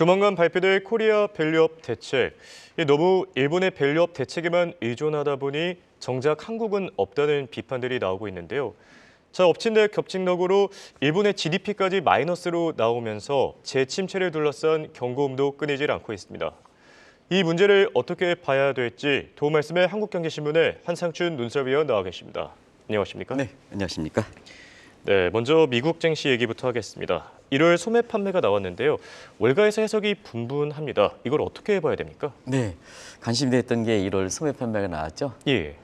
조만간 발표될 코리아 밸류업 대책. 너무 일본의 밸류업 대책에만 의존하다 보니 정작 한국은 없다는 비판들이 나오고 있는데요. 자, 엎친 데 겹친 덕으로 일본의 GDP까지 마이너스로 나오면서 재침체를 둘러싼 경고음도 끊이질 않고 있습니다. 이 문제를 어떻게 봐야 될지 도움 말씀에 한국경제신문의 한상춘 눈설위원 나와 계십니다. 안녕하십니까? 네, 안녕하십니까? 네, 먼저 미국 증시 얘기부터 하겠습니다. 1월 소매 판매가 나왔는데요. 월가에서 해석이 분분합니다. 이걸 어떻게 봐야 됩니까? 네, 관심이 됐던 게 1월 소매 판매가 나왔죠. 예.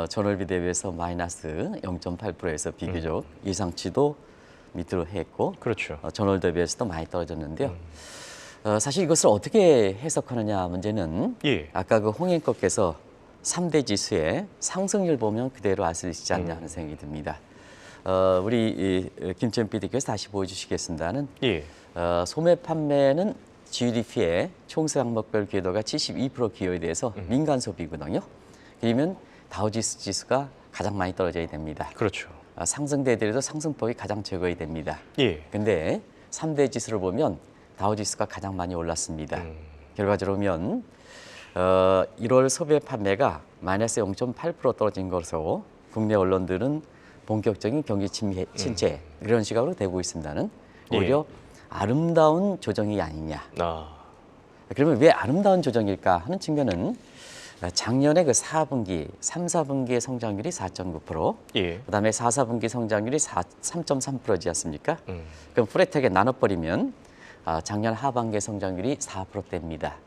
전월비 대비해서 마이너스 0.8%에서 비교적 예상치도 밑으로 했고, 그렇죠. 전월 대비해서도 많이 떨어졌는데요. 사실 이것을 어떻게 해석하느냐 문제는 예. 아까 그 홍행커께서 3대 지수의 상승률 보면 그대로 알 수 있지 않냐 하는 생각이 듭니다. 우리 김천 PD께서 다시 보여주시겠습니다는 예. 소매 판매는 GDP의 총수 항목별 기여도가 72% 기여에 대해서 민간 소비거든요. 그러면 다우지수 지수가 가장 많이 떨어져야 됩니다. 그렇죠. 상승되더라도 상승폭이 가장 적어야 됩니다. 예. 근데 3대 지수를 보면 다우지수가 가장 많이 올랐습니다. 결과적으로 보면 1월 소매 판매가 마이너스 0.8% 떨어진 것으로 국내 언론들은 본격적인 경기 침체 이런 시각으로 되고 있습니다는 오히려 아름다운 조정이 아니냐. 그러면 왜 아름다운 조정일까 하는 측면은 작년에 그 4분기, 3, 4분기의 성장률이 4.9%, 예. 그다음에 4, 4분기 성장률이 3.3%지 않습니까? 그럼 프레텍에 나눠버리면 작년 하반기 성장률이 4%대입니다.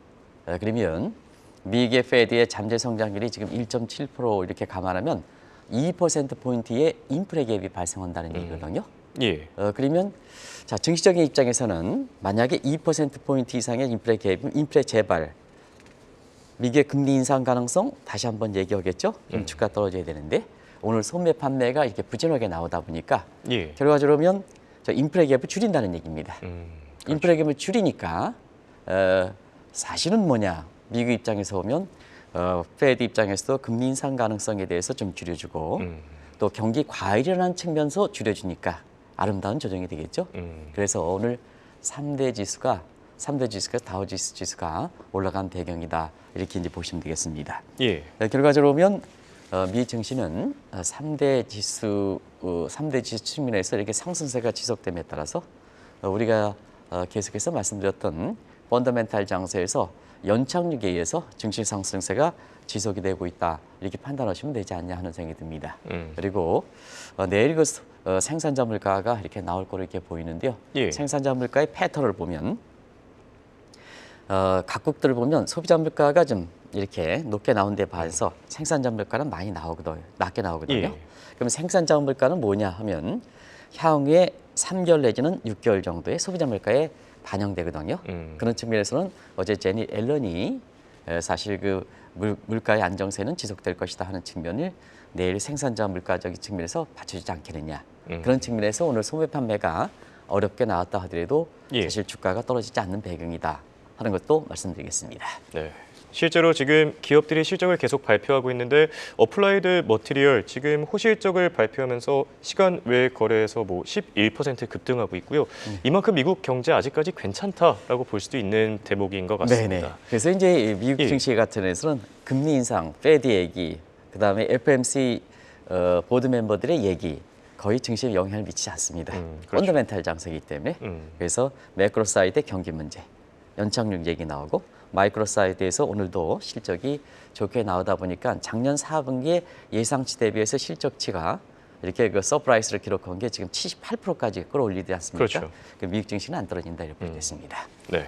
그러면 미국의 페드의 잠재 성장률이 지금 1.7% 이렇게 감안하면 2%포인트의 인플레 갭이 발생한다는 얘기거든요. 예. 그러면 자, 증시적인 입장에서는 만약에 2%포인트 이상의 인플레 갭, 인플레 재발, 미국의 금리 인상 가능성 다시 한번 얘기하겠죠. 좀 주가 떨어져야 되는데 오늘 소매 판매가 이렇게 부진하게 나오다 보니까 예. 결과적으로 보면 저 인플레 갭을 줄인다는 얘기입니다. 그렇죠. 인플레 갭을 줄이니까 사실은 뭐냐. 미국 입장에서 보면 페드 입장에서도 금리 인상 가능성에 대해서 좀 줄여주고 또 경기 과열이라는 측면에서 줄여주니까 아름다운 조정이 되겠죠. 그래서 오늘 3대 지수가 다우지수 지수가 올라간 배경이다. 이렇게 이제 보시면 되겠습니다. 예. 결과적으로 보면 미 증시는 3대 지수 측면에서 이렇게 상승세가 지속됨에 따라서 우리가 계속해서 말씀드렸던 펀더멘탈 장세에서 연착륙에 의해서 증시 상승세가 지속이 되고 있다. 이렇게 판단하시면 되지 않냐 하는 생각이 듭니다. 그리고 내일 그 생산자 물가가 이렇게 나올 거로 이렇게 보이는데요. 예. 생산자 물가의 패턴을 보면 각국들을 보면 소비자 물가가 좀 이렇게 높게 나온 데 반해서 생산자 물가는 많이 나오거든요. 낮게 나오거든요. 예. 그럼 생산자 물가는 뭐냐 하면 향후에 3개월 내지는 6개월 정도의 소비자 물가에 반영되거든요. 그런 측면에서는 어제 제니 앨런이 사실 그 물가의 안정세는 지속될 것이다 하는 측면을 내일 생산자 물가적인 측면에서 받쳐주지 않겠느냐. 그런 측면에서 오늘 소매 판매가 어렵게 나왔다 하더라도 예. 사실 주가가 떨어지지 않는 배경이다 하는 것도 말씀드리겠습니다. 네. 실제로 지금 기업들이 실적을 계속 발표하고 있는데 어플라이드 머티리얼 지금 호실적을 발표하면서 시간 외 거래에서 11% 급등하고 있고요. 이만큼 미국 경제 아직까지 괜찮다라고 볼 수도 있는 대목인 것 같습니다. 네네. 그래서 이제 미국 예. 증시 같은 데서는 금리 인상, 페드 얘기, 그다음에 FMC 보드 멤버들의 얘기 거의 증시에 영향을 미치지 않습니다. 그렇죠. 펀더멘탈 장세이기 때문에 그래서 매크로 사이드의 경기 문제, 연착륙 얘기 나오고 마이크로 사이드에서 오늘도 실적이 좋게 나오다 보니까 작년 4분기에 예상치 대비해서 실적치가 이렇게 그 서프라이즈를 기록한 게 지금 78%까지 끌어올리지 않습니까? 그렇죠. 그 미국 증시는 안 떨어진다 이렇게 보겠습니다. 네.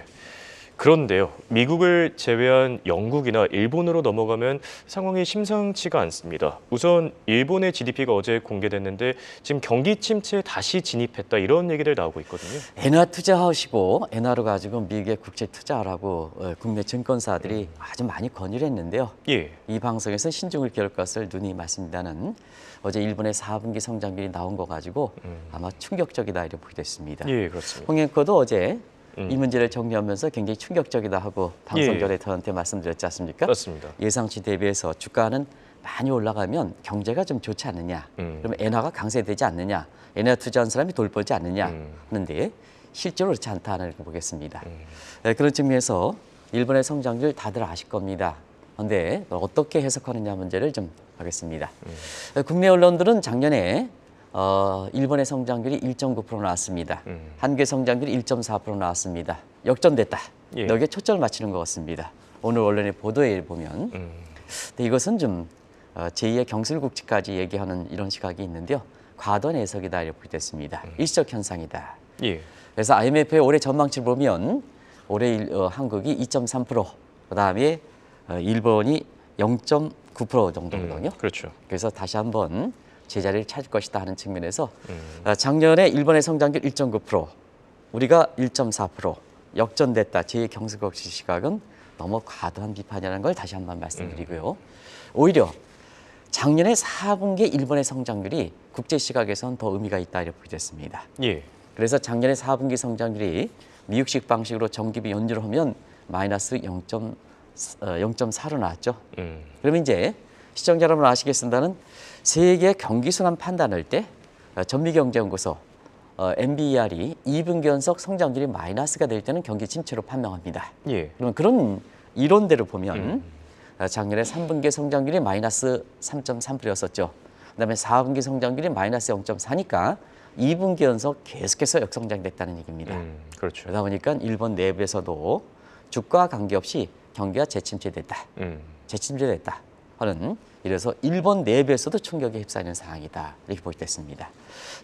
그런데요, 미국을 제외한 영국이나 일본으로 넘어가면 상황이 심상치가 않습니다. 우선 일본의 GDP가 어제 공개됐는데 지금 경기 침체에 다시 진입했다 이런 얘기들 나오고 있거든요. 엔화 투자하시고 엔화로 가지고 미국에 국채 투자하라고 국내 증권사들이 아주 많이 건의를 했는데요. 예. 이 방송에서 신중을 기울 것을 누이 말씀드리는 어제 일본의 4분기 성장률이 나온 거 가지고 아마 충격적이다 이렇게 보게 됐습니다. 예, 그렇습니다. 홍영커도 어제 이 문제를 정리하면서 굉장히 충격적이다 하고 방송 전에 저한테 말씀드렸지 않습니까? 그렇습니다. 예상치 대비해서 주가는 많이 올라가면 경제가 좀 좋지 않느냐. 그러면 엔화가 강세되지 않느냐. 엔화 투자한 사람이 돈 벌지 않느냐 하는데 실제로 그렇지 않다는 걸 보겠습니다. 그런 측면에서 일본의 성장률 다들 아실 겁니다. 그런데 어떻게 해석하느냐 문제를 좀 하겠습니다. 국내 언론들은 작년에 일본의 성장률이 1.9% 나왔습니다. 한국의 성장률이 1.4% 나왔습니다. 역전됐다. 예. 여기에 초점을 맞추는 것 같습니다. 오늘 언론의 보도에 보면 근데 이것은 좀 제2의 경술국지까지 얘기하는 이런 시각이 있는데요. 과도한 해석이다 이렇게 됐습니다. 일시적 현상이다. 예. 그래서 IMF의 올해 전망치를 보면 올해 한국이 2.3%, 그다음에 일본이 0.9% 정도거든요. 그렇죠. 그래서 다시 한번 제자리를 찾을 것이다 하는 측면에서 작년에 일본의 성장률 1.9%, 우리가 1.4% 역전됐다. 제2의 경술국지 시각은 너무 과도한 비판이라는 걸 다시 한번 말씀드리고요. 오히려 작년에 4분기 일본의 성장률이 국제 시각에선 더 의미가 있다 이렇게 됐습니다. 예. 그래서 작년에 4분기 성장률이 미국식 방식으로 정기비 연주를 하면 마이너스 0.4로 나왔죠. 그러면 이제 시청자 여러분 아시겠습니다는 세계 경기 순환 판단할 때 전미경제연구소 MBER이 2분기 연속 성장률이 마이너스가 될 때는 경기 침체로 판명합니다. 예. 그러면 그런 이론대로 보면 작년에 3분기 성장률이 마이너스 3.3%였었죠. 그다음에 4분기 성장률이 마이너스 0.4니까 2분기 연속 계속해서 역성장됐다는 얘기입니다. 그렇죠. 그러다 보니까 일본 내부에서도 주가와 관계없이 경기가 재침체됐다. 재침체됐다 하는 이래서 일본 내부에서도 충격에 휩싸이는 상황이다. 이렇게 보겠습니다.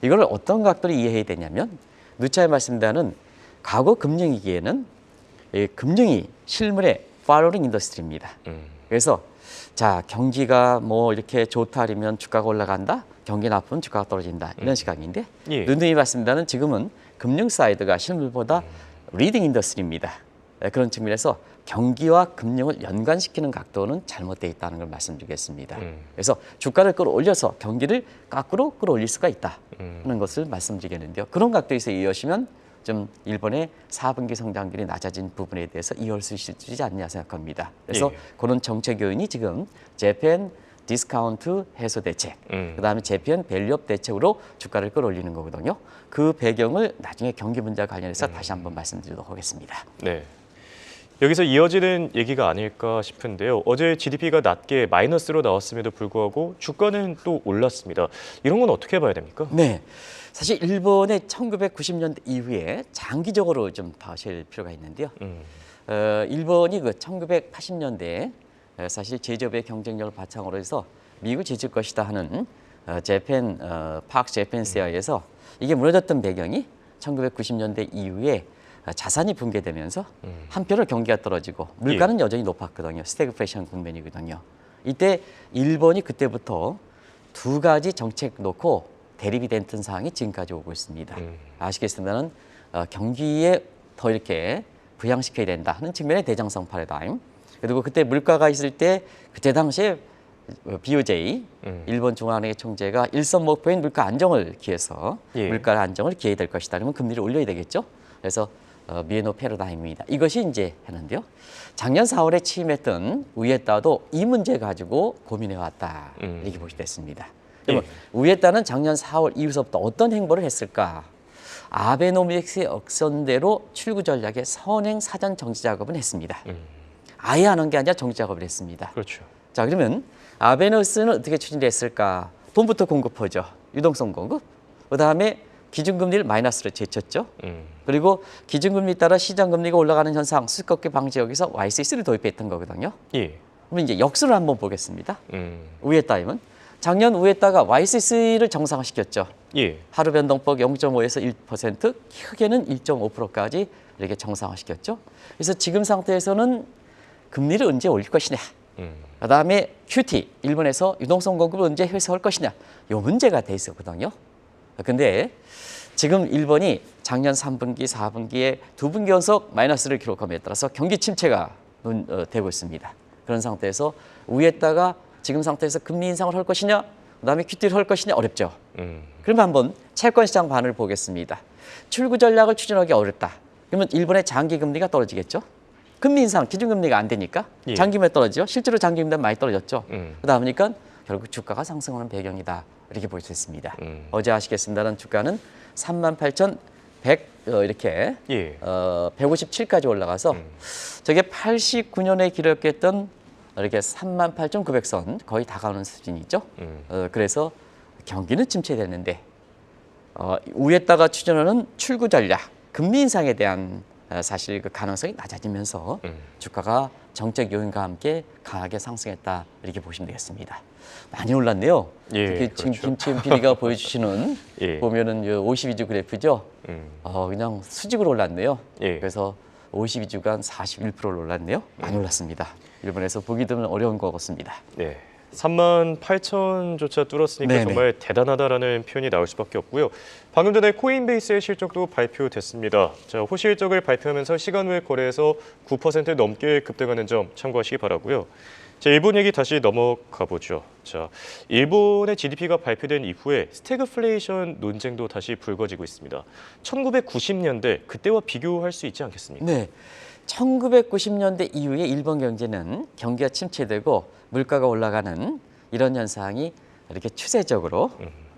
이걸 어떤 각도로 이해해야 되냐면 누차에 말씀드리는 과거 금융위기에는 금융이 실물의 팔로잉 인더스트리입니다. 그래서 자 경기가 뭐 이렇게 좋다 그러면 주가가 올라간다. 경기 나쁘면 주가가 떨어진다. 이런 시각인데 예. 누누이 말씀드리는 지금은 금융 사이드가 실물보다 리딩 인더스트리입니다. 그런 측면에서 경기와 금융을 연관시키는 각도는 잘못되어 있다는 걸 말씀드리겠습니다. 그래서 주가를 끌어올려서 경기를 거꾸로 끌어올릴 수가 있다 하는 것을 말씀드리겠는데요. 그런 각도에서 이해하시면 좀 일본의 4분기 성장률이 낮아진 부분에 대해서 이해할 수 있지 않냐 생각합니다. 그래서 예. 그런 정책 요인이 지금 재팬 디스카운트 해소 대책, 그다음에 재팬 밸류업 대책으로 주가를 끌어올리는 거거든요. 그 배경을 나중에 경기 문제와 관련해서 다시 한번 말씀드리도록 하겠습니다. 네. 여기서 이어지는 얘기가 아닐까 싶은데요. 어제 GDP가 낮게 마이너스로 나왔음에도 불구하고 주가는 또 올랐습니다. 이런 건 어떻게 봐야 됩니까? 네. 사실 일본의 1990년대 이후에 장기적으로 좀 봐실 필요가 있는데요. 일본이 그 1980년대에 사실 제조업의 경쟁력을 바탕으로 해서 미국을 지질 것이다 하는 재팬 파크 재팬 세어에서 이게 무너졌던 배경이 1990년대 이후에 자산이 붕괴되면서 한편으로 경기가 떨어지고 물가는 여전히 높았거든요. 스태그플레이션 국면이거든요. 이때 일본이 그때부터 두 가지 정책 놓고 대립이 됐던 상황이 지금까지 오고 있습니다. 아시겠습니다는 경기에 더 이렇게 부양시켜야 된다 하는 측면의 대장성 패러다임. 그리고 그때 물가가 있을 때 그때 당시에 BOJ 일본 중앙은행의 총재가 일선 목표인 물가 안정을 기해서 물가 안정을 기해야 될 것이다. 그러면 금리를 올려야 되겠죠. 그래서 미에노 패러다임입니다. 이것이 이제 했는데요. 작년 4월에 취임했던 우에따도 이 문제 가지고 고민해 왔다. 이렇게 보시게 됐습니다. 그러면 우에따는 작년 4월 이후서부터 어떤 행보를 했을까? 아베노믹스의 억선대로 출구 전략의 선행 사전 정지 작업을 했습니다. 아예 안 한 게 아니라 정지 작업을 했습니다. 그렇죠. 자, 그러면 아베노믹스는 어떻게 추진됐을까? 돈부터 공급하죠. 유동성 공급. 그다음에 기준금리를 마이너스로 제쳤죠. 그리고 기준금리 따라 시장금리가 올라가는 현상 수급꺾기 방지 여기서 YCC를 도입했던 거거든요. 예. 그럼 이제 역수를 한번 보겠습니다. 우에따임은 작년 우에따가 YCC를 정상화시켰죠. 예. 하루 변동폭 0.5에서 1%, 크게는 1.5%까지 이렇게 정상화시켰죠. 그래서 지금 상태에서는 금리를 언제 올릴 것이냐. 그다음에 QT, 일본에서 유동성 공급을 언제 회수할 것이냐. 이 문제가 돼 있었거든요. 근데 지금 일본이 작년 3분기, 4분기에 2분기 연속 마이너스를 기록함에 따라서 경기 침체가 되고 있습니다. 그런 상태에서 우에따가 지금 상태에서 금리 인상을 할 것이냐, 그다음에 QT를 할 것이냐 어렵죠. 그러면 한번 채권 시장 반응을 보겠습니다. 출구 전략을 추진하기 어렵다. 그러면 일본의 장기 금리가 떨어지겠죠. 금리 인상, 기준금리가 안 되니까 장기금리 떨어지죠. 실제로 장기금리가 많이 떨어졌죠. 그러다 보니까 결국 주가가 상승하는 배경이다. 이렇게 볼 수 있습니다. 어제 아시겠습니다는 주가는 이렇게 예. 157까지 올라가서 저게 89년에 기록했던 이렇게 38,900선 거의 다가오는 수준이죠. 그래서 경기는 침체됐는데 위에다가 추진하는 출구 전략, 금리 인상에 대한 사실 그 가능성이 낮아지면서 주가가 정책 요인과 함께 강하게 상승했다 이렇게 보시면 되겠습니다. 많이 올랐네요. 예, 특히 지금 그렇죠. 김치현 PD가 보여주시는 예. 보면은 52주 그래프죠. 그냥 수직으로 올랐네요. 예. 그래서 52주간 41%를 올랐네요. 많이 올랐습니다. 일본에서 보기 드문 어려운 것 같습니다. 네. 38,000조차 뚫었으니까 네네. 정말 대단하다라는 표현이 나올 수밖에 없고요. 방금 전에 코인베이스의 실적도 발표됐습니다. 자, 호실적을 발표하면서 시간 외 거래에서 9% 넘게 급등하는 점 참고하시기 바라고요. 자, 일본 얘기 다시 넘어가 보죠. 자, 일본의 GDP가 발표된 이후에 스태그플레이션 논쟁도 다시 불거지고 있습니다. 1990년대 그때와 비교할 수 있지 않겠습니까? 네. 1990년대 이후에 일본 경제는 경기가 침체되고 물가가 올라가는 이런 현상이 이렇게 추세적으로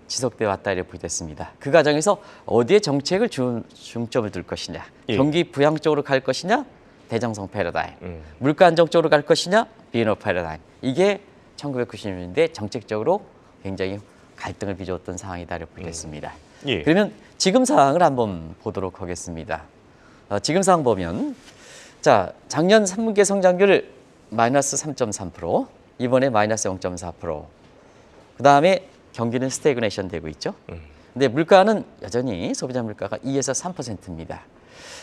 지속돼 왔다 이렇게 보겠습니다. 그 과정에서 어디에 정책을 중점을 둘 것이냐, 예. 경기 부양 쪽으로 갈 것이냐, 대정성 패러다임, 물가 안정 쪽으로 갈 것이냐, 비노 패러다임. 이게 1990년대 정책적으로 굉장히 갈등을 빚어왔던 상황이다 이렇게 보겠습니다. 예. 그러면 지금 상황을 한번 보도록 하겠습니다. 지금 상황 보면 자 작년 3분기 성장률 마이너스 3.3%, 이번에 마이너스 0.4%. 그 다음에 경기는 스태그네이션 되고 있죠. 근데 물가는 여전히 소비자 물가가 2에서 3%입니다.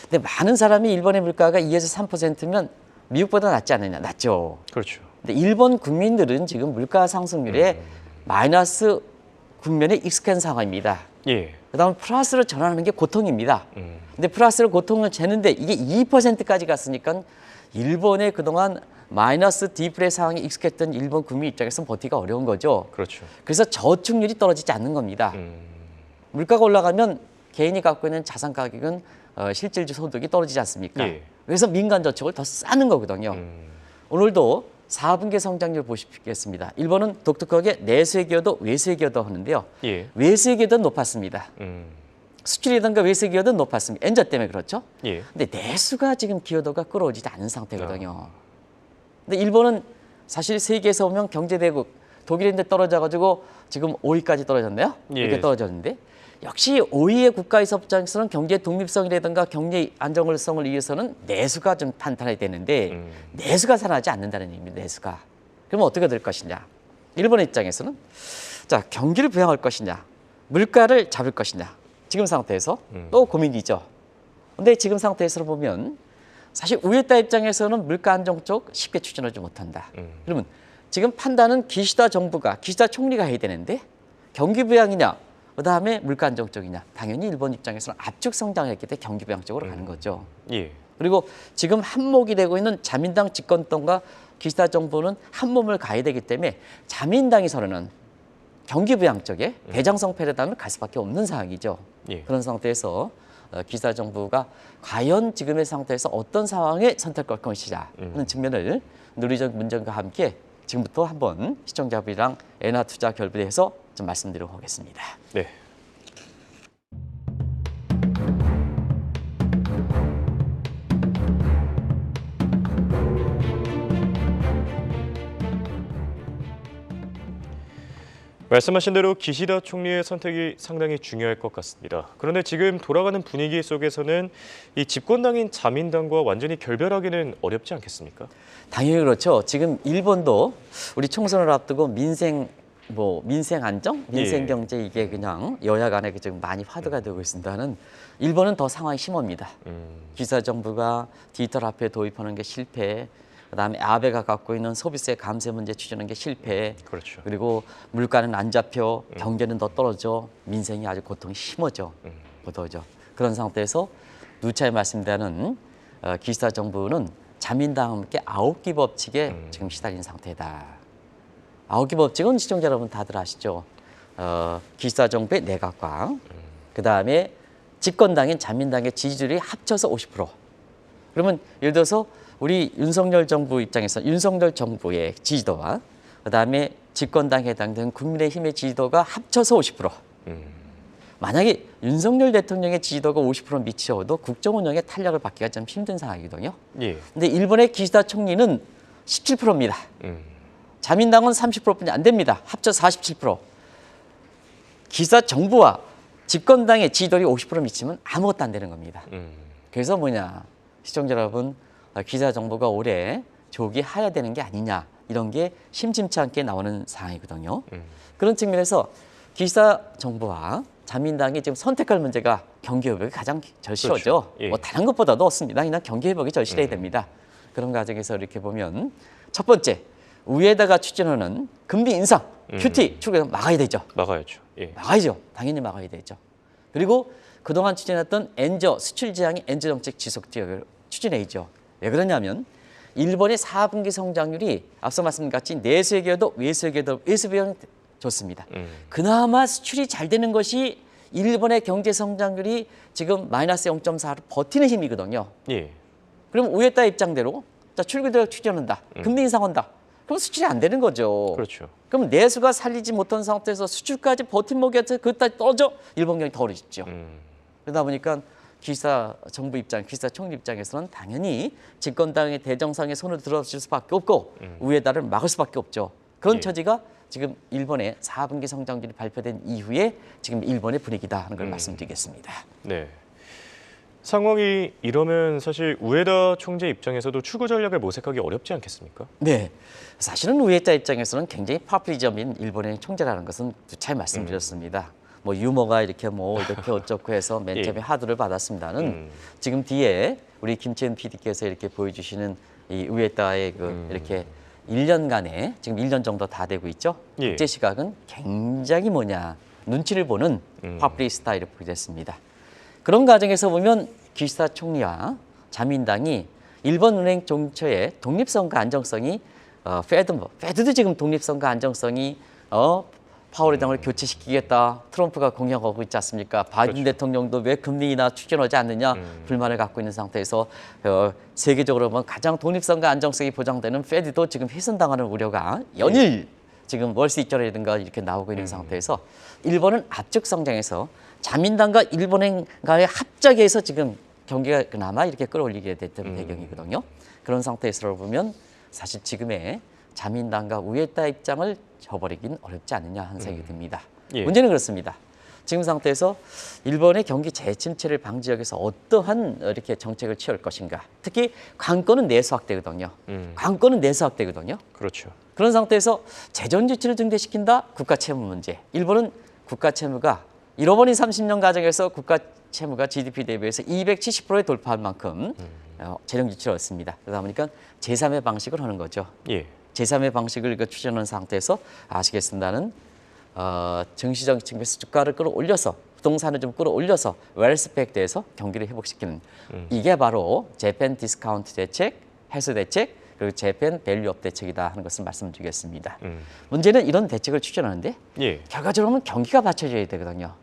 근데 많은 사람이 일본의 물가가 2에서 3%면 미국보다 낫지 않느냐? 낫죠. 그렇죠. 근데 일본 국민들은 지금 물가 상승률에 마이너스 국면에 익숙한 상황입니다. 예. 그다음에 플러스로 전환하는 게 고통입니다. 근데 플러스로 고통을 재는데 이게 2%까지 갔으니까 일본의 그동안 마이너스 디플레 상황에 익숙했던 일본 국민 입장에서는 버티기가 어려운 거죠. 그렇죠. 그래서 저축률이 떨어지지 않는 겁니다. 물가가 올라가면 개인이 갖고 있는 자산 가격은 실질적 소득이 떨어지지 않습니까? 예. 그래서 민간 저축을 더 싸는 거거든요. 오늘도 4분기 성장률 보시겠습니다. 일본은 독특하게 내수의 기여도 외수의 기여도 하는데요. 예. 외수의 기여도는 높았습니다. 수출이든가 외수의 기여도는 높았습니다. 엔저 때문에 그렇죠. 예. 근데 내수가 지금 기여도가 끌어오지지 않은 상태거든요. 근데 일본은 사실 세계에서 보면 경제대국 독일인데 떨어져가지고 지금 5위까지 떨어졌네요. 예. 이렇게 떨어졌는데 역시 5위의 국가에서 입장에서는 경제 독립성이라든가 경제 안정성을 위해서는 내수가 좀 탄탄해야 되는데 내수가 살아나지 않는다는 얘기입니다. 내수가. 그러면 어떻게 될 것이냐. 일본의 입장에서는 자 경기를 부양할 것이냐 물가를 잡을 것이냐 지금 상태에서 또 고민이죠. 근데 지금 상태에서 보면 사실 우에따 입장에서는 물가 안정 쪽 쉽게 추진하지 못한다. 그러면 지금 판단은 기시다 정부가, 기시다 총리가 해야 되는데 경기 부양이냐, 그다음에 물가 안정 쪽이냐. 당연히 일본 입장에서는 압축 성장했기 때문에 경기 부양 쪽으로 가는 거죠. 예. 그리고 지금 한몫이 되고 있는 자민당 집권당과 기시다 정부는 한 몸을 가야 되기 때문에 자민당이 서로는 경기 부양 쪽에 대장성 패러다임을 갈 수밖에 없는 상황이죠. 예. 그런 상태에서 기시다 정부가 과연 지금의 상태에서 어떤 상황에 선택할 것이냐 하는 측면을 누리적 문정과 함께 지금부터 한번 시청자분이랑 엔화투자 결부해서 좀 말씀드리도록 하겠습니다. 네. 말씀하신 대로 기시다 총리의 선택이 상당히 중요할 것 같습니다. 그런데 지금 돌아가는 분위기 속에서는 이 집권당인 자민당과 완전히 결별하기는 어렵지 않겠습니까? 당연히 그렇죠. 지금 일본도 우리 총선을 앞두고 민생 안정, 민생 예. 경제 이게 그냥 여야 간에 지금 많이 화두가 되고 있습니다는 일본은 더 상황이 심합니다. 기시다 정부가 디지털 화폐 도입하는 게 실패. 그다음에 아베가 갖고 있는 소비세 감세 문제 추진하는 게 실패. 그렇죠. 그리고 물가는 안 잡혀, 경제는 더 떨어져, 민생이 아주 고통이 심하죠. 고통이죠. 그런 상태에서 누차에 말씀드리는 기시다 정부는 자민당과 함께 9기 법칙에 지금 시달린 상태다. 9기 법칙은 시청자 여러분 다들 아시죠? 기시다 정부의 내각과 그다음에 집권당인 자민당의 지지율이 합쳐서 50%. 그러면 예를 들어서 우리 윤석열 정부 입장에서 윤석열 정부의 지지도와 그다음에 집권당에 해당되는 국민의힘의 지지도가 합쳐서 50%. 만약에 윤석열 대통령의 지지도가 50% 미치어도 국정 운영에 탄력을 받기가 좀 힘든 상황이거든요. 예. 근데 일본의 기시다 총리는 17%입니다. 자민당은 30%뿐이 안 됩니다. 합쳐 47%. 기시다 정부와 집권당의 지지율이 50% 미치면 아무것도 안 되는 겁니다. 그래서 뭐냐, 시청자 여러분, 기시다 정부가 올해 조기 하야되는 게 아니냐, 이런 게 심심치 않게 나오는 상황이거든요. 그런 측면에서 기시다 정부와 자민당이 지금 선택할 문제가 경기회복이 가장 절실하죠. 그렇죠. 예. 뭐 다른 것보다도 없습니다. 그냥 경기회복이 절실해야 됩니다. 그런 과정에서 이렇게 보면 첫 번째, 위에다가 추진하는 금리 인상, QT 출구 막아야 되죠. 막아야죠. 예. 막아야죠. 당연히 막아야 되죠. 그리고 그동안 추진했던 엔저 수출 지향의 엔저 정책 지속 지역을 추진해야죠. 왜 그러냐면 일본의 4분기 성장률이 앞서 말씀드린 내수에게도 외수에게도 외수 비용 좋습니다. 그나마 수출이 잘 되는 것이 일본의 경제 성장률이 지금 마이너스 0.4로 버티는 힘이거든요. 예. 그럼 우에따 입장대로 자 출구대로 추진한다. 금리 인상한다. 그럼 수출이 안 되는 거죠. 그렇죠. 그럼 내수가 살리지 못한 상태에서 수출까지 버팀목이어서 그것까지 떨어져 일본 경기 더 어려지죠. 그러다 보니까 기시다 정부 입장, 기시다 총리 입장에서는 당연히 집권당의 대정상에 손을 들어줄 수밖에 없고 우에다를 막을 수밖에 없죠. 그런 예. 처지가 지금 일본의 4분기 성장률이 발표된 이후에 지금 일본의 분위기다 하는 걸 말씀드리겠습니다. 네. 상황이 이러면 사실 우에다 총재 입장에서도 출구 전략을 모색하기 어렵지 않겠습니까? 네, 사실은 우에다 입장에서는 굉장히 파퓰리즘인 일본의 총재라는 것은 잘 말씀드렸습니다. 뭐 유머가 이렇게 어쩌고 해서 맨 처음에 예. 하두를 받았습니다는 지금 뒤에 우리 김채은 PD께서 이렇게 보여주시는 이 우에다의 이렇게 1년간에 지금 1년 정도 다 되고 있죠. 예. 국제 시각은 굉장히 눈치를 보는 파퓰리 스타일을 보여줬습니다. 그런 과정에서 보면 기시다 총리와 자민당이 일본 은행 정처의 독립성과 안정성이 페드도 지금 독립성과 안정성이 파월 의장을 교체시키겠다. 트럼프가 공약하고 있지 않습니까? 바이든 그렇죠. 대통령도 왜 금리 인하 추진하지 않느냐 불만을 갖고 있는 상태에서 세계적으로 보면 가장 독립성과 안정성이 보장되는 페드도 지금 훼손당하는 우려가 연일 지금 월스트리트저널이라든가 이렇게 나오고 있는 상태에서 일본은 압축 성장해서 자민당과 일본과의 합작해서 지금 경기가 그나마 이렇게 끌어올리게 됐던 배경이거든요. 그런 상태에서 보면 사실 지금의 자민당과 우에다 입장을 저버리긴 어렵지 않느냐 하는 생각이 듭니다. 예. 문제는 그렇습니다. 지금 상태에서 일본의 경기 재침체를 방지하기 위해서 어떠한 이렇게 정책을 취할 것인가. 특히 관건은 내수 확대거든요. 관건은 내수 확대거든요. 그렇죠. 그런 상태에서 재정 지출을 증대시킨다. 국가 채무 문제. 일본은 국가 채무가 잃어버린 30년 과정에서 국가 채무가 GDP 대비해서 270%에 돌파할 만큼 재정 지출을 얻습니다. 그러다 보니까 제3의 방식을 하는 거죠. 예. 제3의 방식을 추진하는 상태에서 아시겠습니다는 정시적 측면에서 주가를 끌어올려서 부동산을 좀 끌어올려서 웰스펙트에서 경기를 회복시키는 이게 바로 재팬 디스카운트 대책, 해소 대책, 그리고 재팬 밸류업 대책이다 하는 것을 말씀드리겠습니다. 문제는 이런 대책을 추진하는데 예. 결과적으로 보면 경기가 받쳐줘야 되거든요.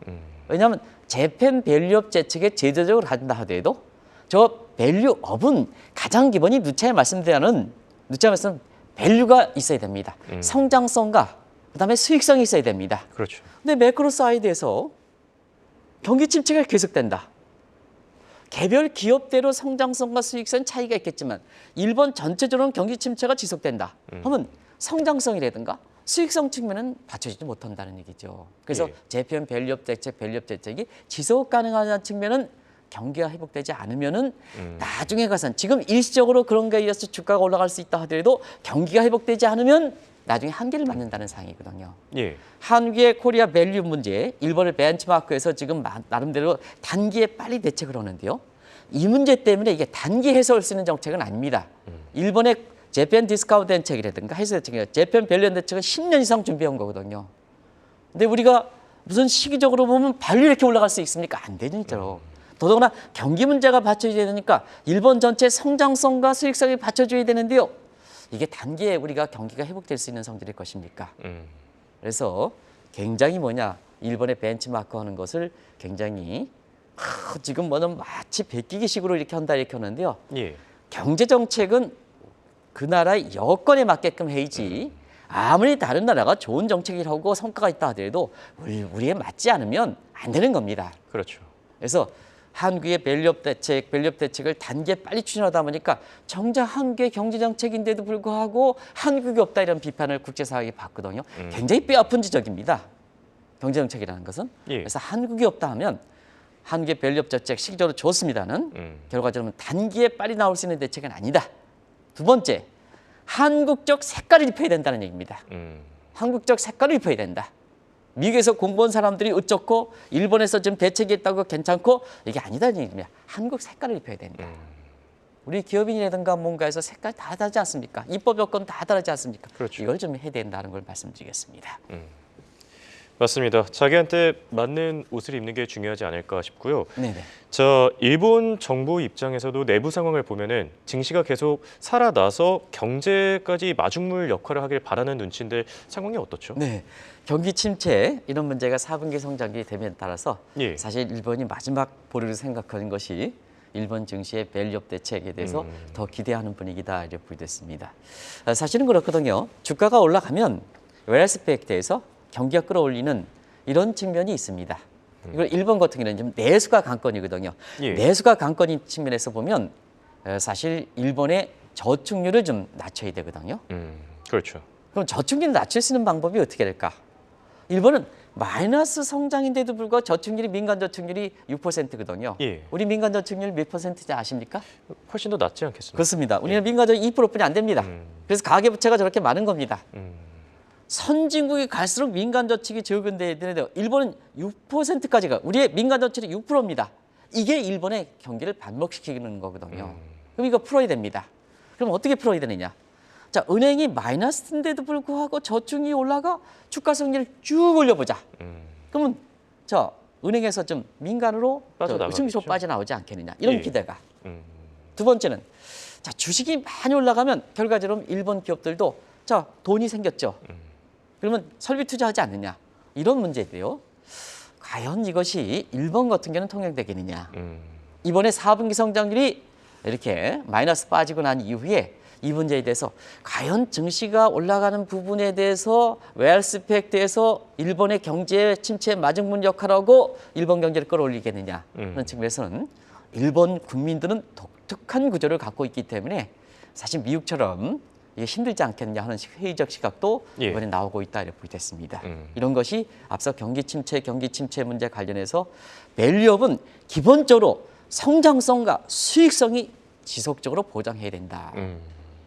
왜냐하면 재팬 밸류업 대책에 제도적으로 한다 하더라도 저 밸류업은 가장 기본이 누차에 말씀드리는 밸류가 있어야 됩니다. 성장성과 그다음에 수익성이 있어야 됩니다. 그렇죠. 근데 매크로 사이드에서 경기 침체가 계속된다. 개별 기업대로 성장성과 수익성 차이가 있겠지만 일본 전체적으로는 경기 침체가 지속된다. 하면 성장성이라든가 수익성 측면은 받쳐주지 못한다는 얘기죠. 그래서 예. 재편 밸류업 대책이 지속 가능한 측면은 경기가 회복되지 않으면은 나중에 가서는 지금 일시적으로 그런 거에 의해서 주가가 올라갈 수 있다 하더라도 경기가 회복되지 않으면 나중에 한계를 맞는다는 상황이거든요. 예. 한국의 코리아 밸류 문제, 일본을 벤치마크에서 지금 나름대로 단기에 빨리 대책을 하는데요. 이 문제 때문에 이게 단기 해소할 수 있는 정책은 아닙니다. 일본의 재팬 디스카운트 대책이라든가 해소 대책이 재팬 밸류 대책은 10년 이상 준비한 거거든요. 근데 우리가 무슨 시기적으로 보면 밸류 이렇게 올라갈 수 있습니까? 안 되죠. 더더구나 경기 문제가 받쳐줘야 되니까 일본 전체 성장성과 수익성이 받쳐줘야 되는데요. 이게 단기에 우리가 경기가 회복될 수 있는 성질일 것입니까? 그래서 굉장히 일본의 벤치마크 하는 것을 굉장히 지금 마치 베끼기식으로 이렇게 한다 이렇게 하는데요. 예. 경제 정책은 그 나라의 여건에 맞게끔 해야지 아무리 다른 나라가 좋은 정책이라고 성과가 있다 하더라도 우리에 맞지 않으면 안 되는 겁니다. 그렇죠. 그래서 한국의 밸류업 대책을 단계 빨리 추진하다 보니까 정작 한국의 경제 정책인데도 불구하고 한국이 없다 이런 비판을 국제사회에 받거든요. 굉장히 뼈아픈 지적입니다. 경제 정책이라는 것은. 예. 그래서 한국이 없다 하면 한국의 밸류업 대책 시기적으로 좋습니다는 결과적으로 단기에 빨리 나올 수 있는 대책은 아니다. 두 번째, 한국적 색깔을 입혀야 된다는 얘기입니다. 한국적 색깔을 입혀야 된다. 미국에서 공부한 사람들이 어쩌고 일본에서 좀 대책이 있다고 괜찮고 이게 아니다는 얘기입니다. 한국 색깔을 입혀야 된다. 우리 기업인이라든가 뭔가에서 색깔 다 다르지 않습니까? 입법 조건 다 다르지 않습니까? 그렇죠. 이걸 좀 해야 된다는 걸 말씀드리겠습니다. 맞습니다. 자기한테 맞는 옷을 입는 게 중요하지 않을까 싶고요. 네네. 자, 일본 정부 입장에서도 내부 상황을 보면은 증시가 계속 살아나서 경제까지 마중물 역할을 하길 바라는 눈치인데 상황이 어떻죠? 네. 경기 침체 이런 문제가 4분기 성장이 되면 따라서 예. 사실 일본이 마지막 보루를 생각하는 것이 일본 증시의 밸류업 대책에 대해서 더 기대하는 분위기다 이렇게 보여졌습니다. 사실은 그렇거든요. 주가가 올라가면 웰스 팩트에서 경기가 끌어올리는 이런 측면이 있습니다. 이걸 일본 같은 경우는 좀 내수가 관건이거든요. 예. 내수가 관건인 측면에서 보면 사실 일본의 저축률을 좀 낮춰야 되거든요. 그렇죠. 그럼 저축률을 낮출 수 있는 방법이 어떻게 될까? 일본은 마이너스 성장인데도 불구하고 저축률이 민간 저축률이 6%거든요. 예. 우리 민간 저축률 몇 %인지 아십니까? 훨씬 더 낫지 않겠습니까? 그렇습니다. 우리는 민간 저축 2%뿐이 안 됩니다. 그래서 가계부채가 저렇게 많은 겁니다. 선진국이 갈수록 민간 저축이 적은데 일본은 6%까지가 우리의 민간 저축이 6%입니다. 이게 일본의 경기를 반복시키는 거거든요. 그럼 이거 풀어야 됩니다. 그럼 어떻게 풀어야 되느냐? 자, 은행이 마이너스인데도 불구하고 저축이 올라가 주가 성리를 쭉 올려보자. 그러면 자 은행에서 좀 민간으로 빠져나가겠죠. 빠져나오지 않겠느냐 이런 예. 기대가. 두 번째는 자 주식이 많이 올라가면 결과적으로 일본 기업들도 자 돈이 생겼죠. 그러면 설비 투자하지 않느냐 이런 문제인데요. 과연 이것이 일본 같은 경우는 통용되겠느냐. 이번에 4분기 성장률이 이렇게 마이너스 빠지고 난 이후에 이 문제에 대해서 과연 증시가 올라가는 부분에 대해서 웰스 팩트에서 일본의 경제 침체 마중물 역할하고 일본 경제를 끌어올리겠느냐 하는 측면에서는 일본 국민들은 독특한 구조를 갖고 있기 때문에 사실 미국처럼 이게 힘들지 않겠느냐 하는 회의적 시각도 예. 이번에 나오고 있다 이렇게 보겠습니다. 이런 것이 앞서 경기 침체 문제 관련해서 밸류업은 기본적으로 성장성과 수익성이 지속적으로 보장해야 된다.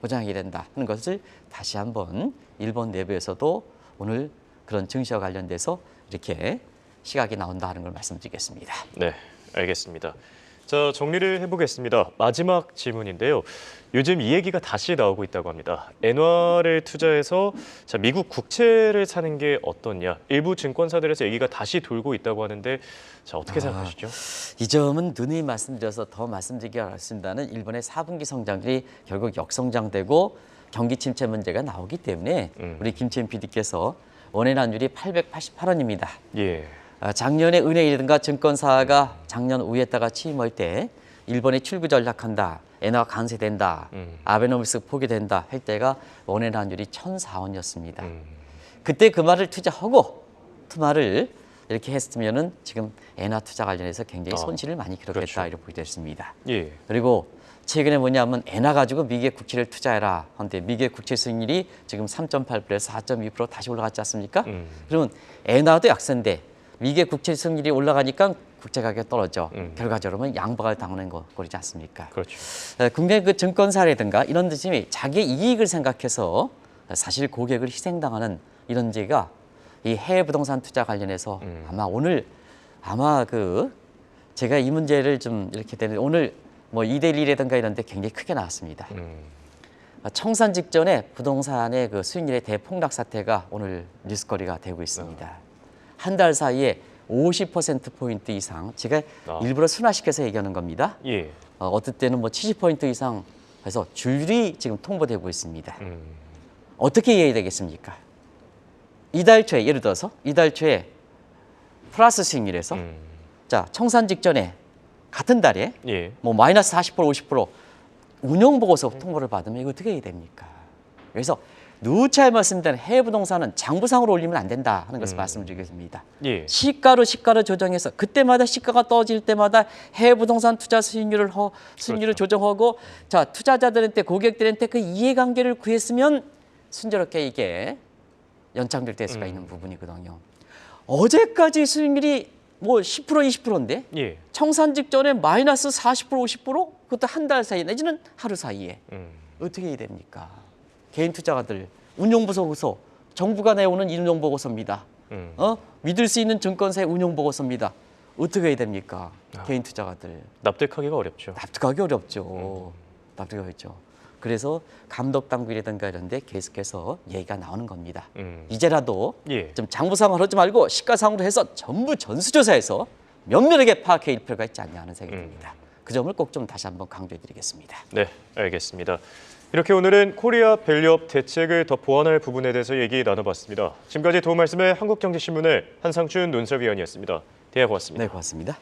보장해야 된다 하는 것을 다시 한번 일본 내부에서도 오늘 그런 증시와 관련돼서 이렇게 시각이 나온다 하는 걸 말씀드리겠습니다. 네, 알겠습니다. 자, 정리를 해보겠습니다. 마지막 질문인데요. 요즘 이 얘기가 다시 나오고 있다고 합니다. 엔화를 투자해서 자, 미국 국채를 사는 게 어떻냐. 일부 증권사들에서 얘기가 다시 돌고 있다고 하는데 자, 어떻게 생각하시죠? 이 점은 누누이 말씀드려서 더 말씀드리기 어렵습니다는 일본의 4분기 성장률이 결국 역성장되고 경기 침체 문제가 나오기 때문에 우리 김치현 PD께서 원외환율이 888원입니다. 예. 작년에 은행이라든가 증권사가 작년 우에다가 취임할 때 일본이 출구 전략한다, 엔화 강세된다, 아베노미스 포기된다 할 때가 원외환율이 1,004원이었습니다. 그때 그 말을 투자하고 투마를 이렇게 했으면은 지금 엔화 투자 관련해서 굉장히 손실을 많이 기록했다 그렇죠. 이렇게 보여졌습니다. 예. 그리고 최근에 뭐냐면 엔화 가지고 미국의 국채를 투자해라. 한데 미국의 국채 수익률이 지금 3.8%에서 4.2% 다시 올라갔지 않습니까? 그러면 엔화도 약세인데 미국의 국채 수익률이 올라가니까 국채 가격이 떨어져. 결과적으로는 양박을 당하는 꼴이지 않습니까? 그렇죠. 국내 그 증권사라든가 이런 데이 자기의 이익을 생각해서 사실 고객을 희생당하는 이런 제가 이 해외 부동산 투자 관련해서 아마 오늘 제가 이 문제를 좀 이렇게 되는 오늘 뭐 2대1이라든가 이런 데 굉장히 크게 나왔습니다. 청산 직전에 부동산의 그 수익률의 대폭락 사태가 오늘 뉴스거리가 되고 있습니다. 한 달 사이에 50%포인트 이상, 제가 일부러 순화시켜서 얘기하는 겁니다. 예. 어떨 때는 뭐 70포인트 이상 해서 줄이 지금 통보되고 있습니다. 어떻게 이해해야 되겠습니까? 이달 초에, 예를 들어서 이달 초에 플러스 수익률에서 자 청산 직전에 같은 달에 예. 뭐 마이너스 40% 50% 운용 보고서 통보를 받으면 이거 어떻게 해야 됩니까? 그래서 누차에 말씀드린 해외 부동산은 장부상으로 올리면 안 된다 하는 것을 말씀을 드리겠습니다. 예. 시가를 조정해서 그때마다 시가가 떨어질 때마다 해외 부동산 투자 수익률을 그렇죠. 조정하고 자 투자자들한테 고객들한테 그 이해관계를 구했으면 순조롭게 이게 연착륙될 수가 있는 부분이거든요. 어제까지 수익률이 뭐 10% 20%인데 예. 청산 직전에 마이너스 40% 50% 그것도 한 달 사이 내지는 하루 사이에 어떻게 해야 됩니까? 개인 투자가들 운용보고서 정부가 내오는 운용보고서입니다. 믿을 수 있는 증권사의 운용보고서입니다. 어떻게 해야 됩니까? 개인 투자가들 납득하기가 어렵죠. 납득하기 어렵죠. 납득하기 어렵죠. 그래서 감독당국이라든가 이런 데 계속해서 얘기가 나오는 겁니다. 이제라도 예. 좀 장부상으로 하지 말고 시가상으로 해서 전부 전수조사해서 면밀하게 파악해야 할 필요가 있지 않냐 하는 생각이 듭니다. 그 점을 꼭 좀 다시 한번 강조해드리겠습니다. 네, 알겠습니다. 이렇게 오늘은 코리아 밸류업 대책을 더 보완할 부분에 대해서 얘기 나눠봤습니다. 지금까지 도움 말씀의 한국경제신문의 한상춘 논설위원이었습니다. 대화 고맙습니다. 네, 고맙습니다.